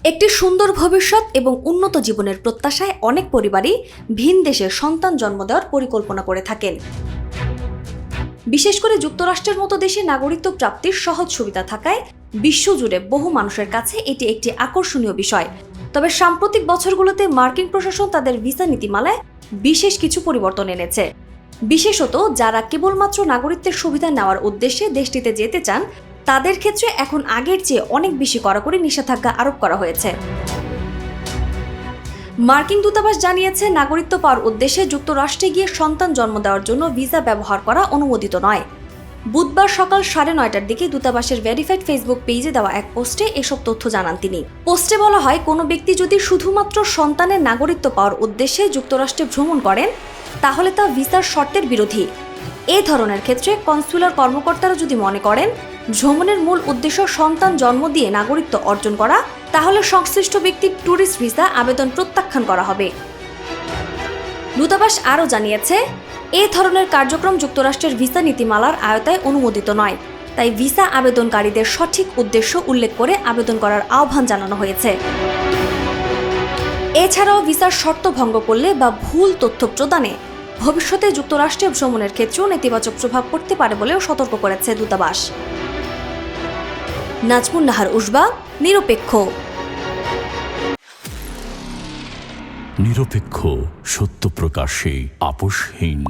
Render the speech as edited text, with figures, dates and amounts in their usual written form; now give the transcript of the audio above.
একটি সুন্দর ভবিষ্যৎ এবং উন্নত জীবনের প্রত্যাশায় অনেক পরিবারই ভিন দেশে সন্তান জন্ম দেওয়ার পরিকল্পনা করে থাকেন। বিশেষ করে যুক্তরাষ্ট্রের মতো দেশে নাগরিকত্ব প্রাপ্তির সহজ সুবিধা থাকায় বিশ্বজুড়ে বহু মানুষের কাছে এটি একটি আকর্ষণীয় বিষয়। তবে সাম্প্রতিক বছরগুলোতে মার্কিন প্রশাসন তাদের ভিসা নীতিমালায় বিশেষ কিছু পরিবর্তন এনেছে। বিশেষত যারা কেবলমাত্র নাগরিকত্বের সুবিধা নেওয়ার উদ্দেশ্যে দেশটিতে যেতে চান তাদের ক্ষেত্রে এখন আগের চেয়ে অনেক বেশি কড়াকড়ি নিষেধাজ্ঞা আরোপ করা হয়েছে। মার্কিন দূতাবাস জানিয়েছে, নাগরিকত্ব পাওয়ার উদ্দেশ্যে যুক্তরাষ্ট্রে গিয়ে সন্তান জন্ম দেওয়ার জন্য ভিসা ব্যবহার করা অনুমোদিত নয়। বুধবার সকাল 9:30টার দিকে দূতাবাসের ভেরিফাইড ফেসবুক পেজে দেওয়া এক পোস্টে এসব তথ্য জানান তিনি। পোস্টে বলা হয়, কোনো ব্যক্তি যদি শুধুমাত্র সন্তানের নাগরিকত্ব পাওয়ার উদ্দেশ্যে যুক্তরাষ্ট্রে ভ্রমণ করেন তাহলে তা ভিসার শর্তের বিরোধী। এ ধরনের ক্ষেত্রে কনসুলার কর্মকর্তারা যদি মনে করেন ভ্রমণের মূল উদ্দেশ্য সন্তান জন্ম দিয়ে নাগরিকত্ব অর্জন করা, তাহলে সংশ্লিষ্ট ব্যক্তির ট্যুরিস্ট ভিসা আবেদন প্রত্যাখ্যান করা হবে। দূতাবাস আরও জানিয়েছে, এ ধরনের কার্যক্রম যুক্তরাষ্ট্রের ভিসা নীতিমালার আওতায় অনুমোদিত নয়, তাই ভিসা আবেদনকারীদের সঠিক উদ্দেশ্য উল্লেখ করে আবেদন করার আহ্বান জানানো হয়েছে। এছাড়াও ভিসার শর্ত ভঙ্গ করলে বা ভুল তথ্য প্রদানে ভবিষ্যতে যুক্তরাষ্ট্রে ভ্রমণের ক্ষেত্রেও নেতিবাচক প্রভাব পড়তে পারে বলেও সতর্ক করেছে দূতাবাস। নাজমুন নাহার উসবা, নিরপেক্ষ। নিরপেক্ষ, সত্য প্রকাশে আপোষহীন।